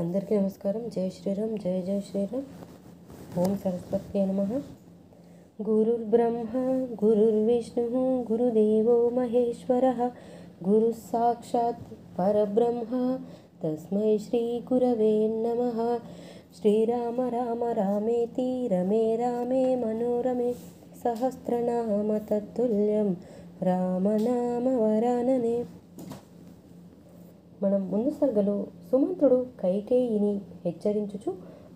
అందరికీ నమస్కారం. జై శ్రీరామ్, జై జై శ్రీరామ్. ఓం సరస్వతి నమః. గురుర్బ్రహ్మ గురుర్విష్ణు గురుదేవో మహేశ్వరః గురు సాక్షాత్ పరబ్రహ్మ తస్మై శ్రీ గురవే నమః. శ్రీరామ రామ రామేతి రమే రామే మనోరమే సహస్రనామ తత్తుల్యం రామనామ వరాననే. మనం ముందు సర్గలో సుమంత్రుడు కైకేయిని హెచ్చరించుచు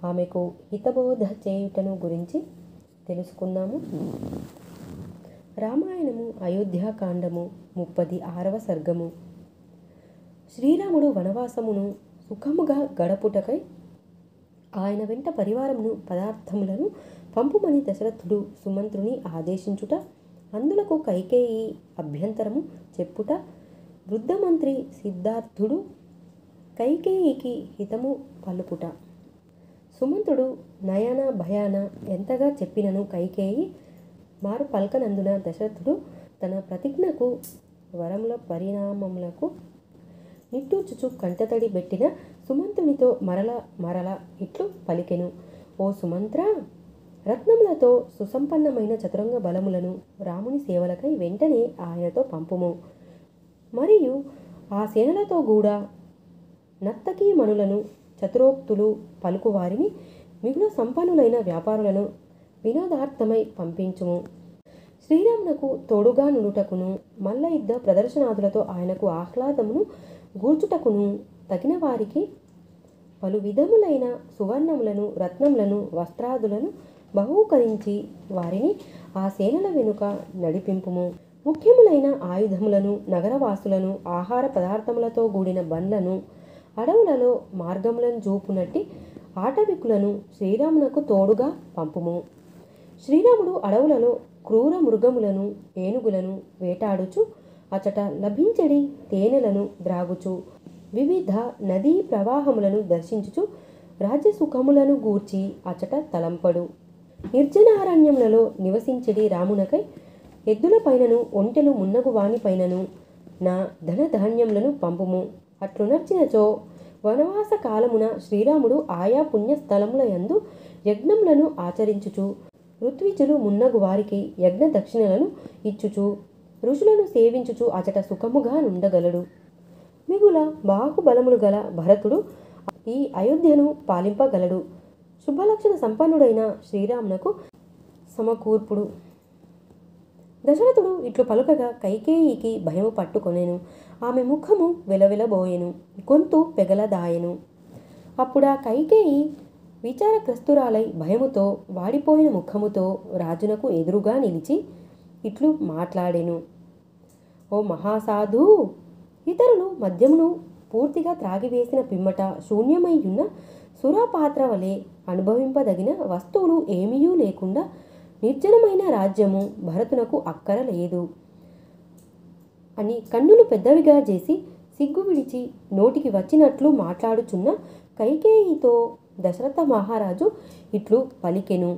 ఆమెకు హితబోధ చేయుటను గురించి తెలుసుకున్నాము. రామాయణము అయోధ్యాకాండము 36వ సర్గము. శ్రీరాముడు వనవాసమును సుఖముగా గడపుటకై ఆయన వెంట పరివారమును పదార్థములను పంపుమని దశరథుడు సుమంత్రుని ఆదేశించుట, అందులకు కైకేయి అభ్యంతరము చెప్పుట, వృద్ధమంత్రి సిద్ధార్థుడు కైకేయికి హితము పలుకుట. సుమంత్రుడు నయన భయాన ఎంతగా చెప్పినను కైకేయి మారు పల్కనందున దశరథుడు తన ప్రతిజ్ఞకు వరముల పరిణామములకు నిట్టూర్చుచు కంటతడి పెట్టిన సుమంత్రునితో మరల ఇట్లు పలికెను. ఓ సుమంత్ర, రత్నములతో సుసంపన్నమైన చతురంగ బలములను రాముని సేవలకై వెంటనే ఆయనతో పంపుము. మరియు ఆ సేనలతో కూడా నర్తకీ మణులను, చతురోక్తులు పలుకువారిని, మిగుల సంపన్నులైన వ్యాపారులను వినోదార్థమై పంపించుము. శ్రీరామునకు తోడుగా నుండుటకును మల్ల యుద్ధ ప్రదర్శనాదులతో ఆయనకు ఆహ్లాదమును గూర్చుటకును తగిన వారికి పలు విధములైన సువర్ణములను, రత్నములను, వస్త్రాదులను బహూకరించి వారిని ఆ సేనల వెనుక నడిపింపుము. ముఖ్యములైన ఆయుధములను, నగరవాసులను, ఆహార పదార్థములతో కూడిన బండ్లను, అడవులలో మార్గములను చూపునట్టి ఆటవికులను శ్రీరామునకు తోడుగా పంపుము. శ్రీరాముడు అడవులలో క్రూర మృగములను, ఏనుగులను వేటాడుచు అచట లభించడి తేనెలను ద్రాగుచు వివిధ నదీ ప్రవాహములను దర్శించుచు రాజ్యసుఖములను గూర్చి అచట తలంపడు. నిర్జనారణ్యములలో నివసించడి రామునకై ఎద్దుల పైనను ఒంటెలు మున్నగు వానిపైనను నా ధనధాన్యములను పంపుము. అట్లు నర్చినచో వనవాస కాలమున శ్రీరాముడు ఆయా పుణ్యస్థలముల యందు యజ్ఞములను ఆచరించుచు ఋత్విజులు మున్నగు వారికి యజ్ఞ దక్షిణలను ఇచ్చుచు ఋషులను సేవించుచు అచట సుఖముగా నుండగలడు. మిగుల బాహుబలములు గల భరతుడు ఈ అయోధ్యను పాలింపగలడు. శుభలక్షణ సంపన్నుడైన శ్రీరామునకు సమకూర్పుడు. దశరథుడు ఇట్లు పలుకగా కైకేయికి భయము పట్టుకొనెను. ఆమె ముఖము వెలవెలబోయెను, గొంతు పెగలదాయెను. అప్పుడా కైకేయి విచారగ్రస్తురాలై భయముతో వాడిపోయిన ముఖముతో రాజునకు ఎదురుగా నిలిచి ఇట్లు మాట్లాడెను. ఓ మహాసాధు, ఇతరులు మద్యమును పూర్తిగా త్రాగివేసిన పిమ్మట శూన్యమయ్యున్న సురాపాత్ర వలె అనుభవింపదగిన వస్తువులు ఏమీయూ లేకుండా నిర్జనమైన రాజ్యము భరతునకు అక్కరలేదు అని కన్నులు పెద్దవిగా చేసి సిగ్గు విడిచి నోటికి వచ్చినట్లు మాట్లాడుచున్న కైకేయితో దశరథ మహారాజు ఇట్లు పలికెను.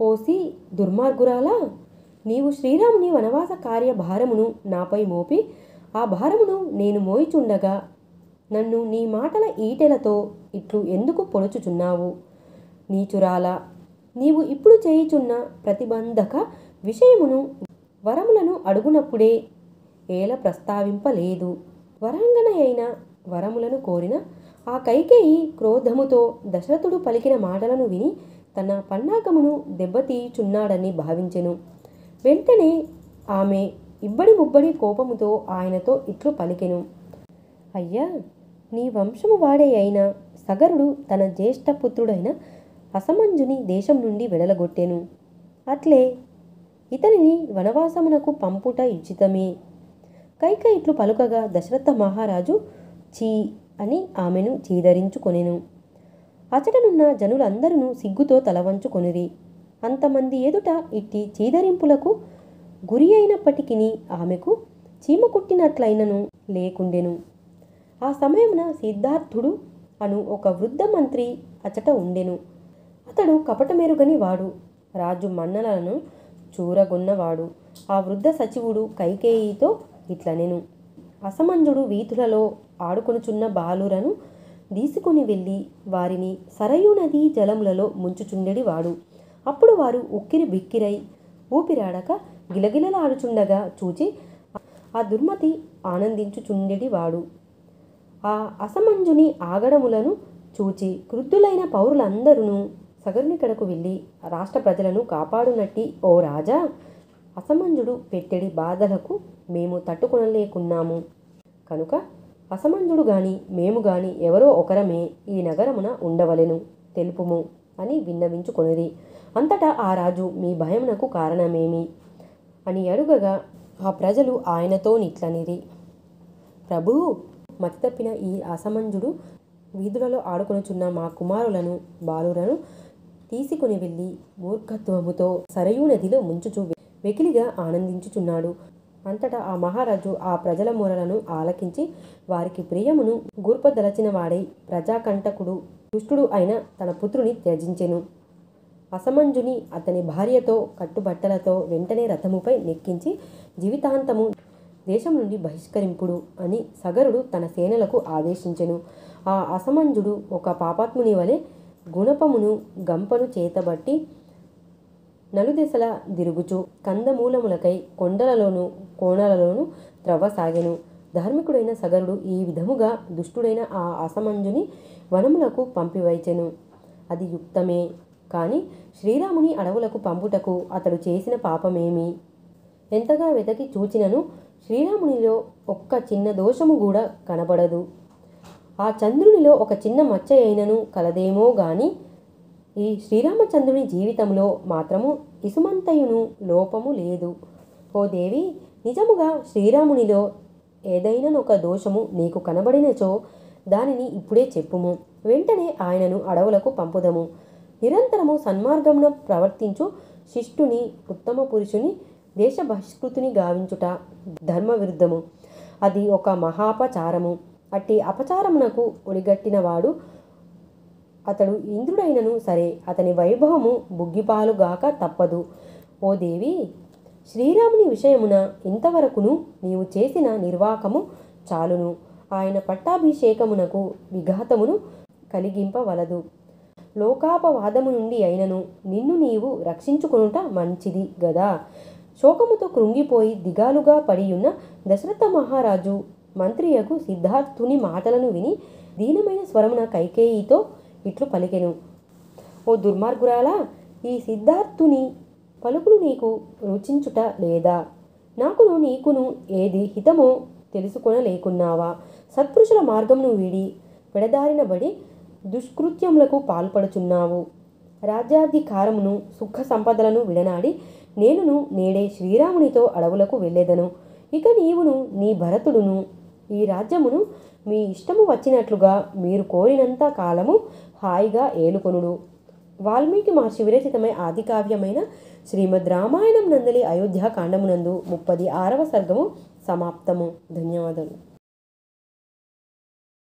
ఓసి దుర్మార్గురాలా, నీవు శ్రీరాముని వనవాస కార్య భారమును నాపై మోపి ఆ భారమును నేను మోయిచుండగా నన్ను నీ మాటల ఈటెలతో ఇట్లు ఎందుకు పొడుచుచున్నావు? నీచురాలా, నీవు ఇప్పుడు చేయుచున్న ప్రతిబంధక విషయమును వరములను అడుగునప్పుడే ఏల ప్రస్తావింపలేదు. వరాంగన అయిన వరములను కోరిన ఆ కైకేయి క్రోధముతో దశరథుడు పలికిన మాటలను విని తన పన్నాగమును దెబ్బతీయుచున్నాడని భావించెను. వెంటనే ఆమె ఇబ్బడి ముబ్బడి కోపముతో ఆయనతో ఇట్లు పలికెను. అయ్యా, నీ వంశము వాడే అయిన సగరుడు తన జ్యేష్ఠపుత్రుడైన అసమంజుని దేశం నుండి వెడలగొట్టెను. అట్లే ఇతనిని వనవాసమునకు పంపుట ఉచితమే. కైకేయి ఇట్లు పలుకగా దశరథ మహారాజు చీ అని ఆమెను చీదరించుకొనెను. అచటనున్న జనులందరూ సిగ్గుతో తలవంచుకొనిరి. అంతమంది ఎదుట ఇట్టి చీదరింపులకు గురి అయినప్పటికీ ఆమెకు చీమ కుట్టినట్లయినను లేకుండెను. ఆ సమయమున సిద్ధార్థుడు అను ఒక వృద్ధ మంత్రి అచట ఉండెను. అతడు కపటమెరుగని వాడు, రాజు మన్నలను చూరగొన్నవాడు. ఆ వృద్ధ సచివుడు కైకేయితో ఇట్లనెను. అసమంజుడు వీధులలో ఆడుకొనుచున్న బాలురను తీసుకుని వెళ్ళి వారిని సరయూ నదీ జలములలో ముంచుచుండెడివాడు. అప్పుడు వారు ఉక్కిరి బిక్కిరై ఊపిరాడక గిలగిలలాడుచుండగా చూచి ఆ దుర్మతి ఆనందించుచుండెడివాడు. ఆ అసమంజుని ఆగడములను చూచి క్రుద్ధులైన పౌరులందరూ సగరునికడకు వెళ్ళి, రాష్ట్ర ప్రజలను కాపాడునట్టి ఓ రాజా, అసమంజుడు పెట్టెడి బాధలకు మేము తట్టుకొనలేకున్నాము. కనుక అసమంజుడు గాని మేము గాని ఎవరో ఒకరమే ఈ నగరమున ఉండవలెను తెలుపుము అని విన్నవించుకొనిది. అంతటా ఆ రాజు, మీ భయమునకు కారణమేమి అని అడుగగా ఆ ప్రజలు ఆయనతో నిట్లనిరి, ప్రభువు, మతి తప్పిన ఈ అసమంజుడు వీధులలో ఆడుకొనుచున్న మా కుమారులను బాలులను తీసుకుని వెళ్ళి మూర్ఖత్వముతో సరయూ నదిలో ముంచుచు వెకిలిగా ఆనందించుచున్నాడు. అంతటా ఆ మహారాజు ఆ ప్రజల మొరలను ఆలకించి వారికి ప్రియమును గూర్పదలచిన వాడై ప్రజాకంటకుడు దుష్టుడు అయిన తన పుత్రుని త్యజించెను. అసమంజుని అతని భార్యతో కట్టుబట్టలతో వెంటనే రథముపై నెక్కించి జీవితాంతము దేశం నుండి బహిష్కరింపుడు అని సగరుడు తన సేనలకు ఆదేశించెను. ఆ అసమంజుడు ఒక పాపాత్ముని వలె గుణపమును గంపను చేతబట్టి నలుదెసల దిరుగుచు కందమూలములకై కొండలలోను కోణలలోను త్రవ్వసాగెను. ధార్మికుడైన సగరుడు ఈ విధముగా దుష్టుడైన ఆ అసమంజుని వనములకు పంపివైచెను. అది యుక్తమే. కాని శ్రీరాముని అడవులకు పంపుటకు అతడు చేసిన పాపమేమి? ఎంతగా వెతకి చూచినను శ్రీరామునిలో ఒక్క చిన్న దోషము కూడా కనబడదు. ఆ చంద్రునిలో ఒక చిన్న మచ్చ అయినను కలదేమో గాని ఈ శ్రీరామచంద్రుని జీవితంలో మాత్రము ఇసుమంతయును లోపము లేదు. ఓ దేవి, నిజముగా శ్రీరామునిలో ఏదైనొక దోషము నీకు కనబడినచో దానిని ఇప్పుడే చెప్పుము. వెంటనే ఆయనను అడవులకు పంపుదము. నిరంతరము సన్మార్గమున ప్రవర్తించు శిష్టుని ఉత్తమ పురుషుని దేశ బహిష్కృతుని గావించుట ధర్మ విరుద్ధము. అది ఒక మహాపచారము. అట్టి అపచారమునకు ఒడిగట్టినవాడు అతడు ఇంద్రుడైనను సరే, అతని వైభవము బుగ్గిపాలుగాక తప్పదు. ఓ దేవి, శ్రీరాముని విషయమున ఇంతవరకును నీవు చేసిన నిర్వాకము చాలును. ఆయన పట్టాభిషేకమునకు విఘాతమును కలిగింపవలదు. లోకాపవాదము నుండి అయినను నిన్ను నీవు రక్షించుకొనుట మంచిది గదా. శోకముతో కృంగిపోయి దిగాలుగా పడియున్న దశరథ మహారాజు మంత్రియగు సిద్ధార్థుని మాటలను విని దీనమైన స్వరమున కైకేయితో ఇట్లు పలికెను, ఓ దుర్మార్గురాలా, ఈ సిద్ధార్థుని పలుకులు నీకు రుచించుట లేదా? నాకును నీకును ఏది హితమో తెలుసుకొనలేకున్నావా? సత్పురుషుల మార్గమును వీడి పెడదారినబడి దుష్కృత్యములకు పాల్పడుచున్నావు. రాజ్యాధికారమును సుఖ సంపదలను విడనాడి నేనును నేడే శ్రీరామునితో అడవులకు వెళ్ళేదను. ఇక నీవును నీ భరతుడును ఈ రాజ్యమును మీ ఇష్టము వచ్చినట్లుగా మీరు కోరినంత కాలము హాయిగా ఏలుకొనుడు. వాల్మీకి మహర్షి విరచితమై ఆదికావ్యమైన శ్రీమద్ రామాయణం నందలి అయోధ్యాకాండమునందు 36వ సర్గము సమాప్తము. ధన్యవాదాలు.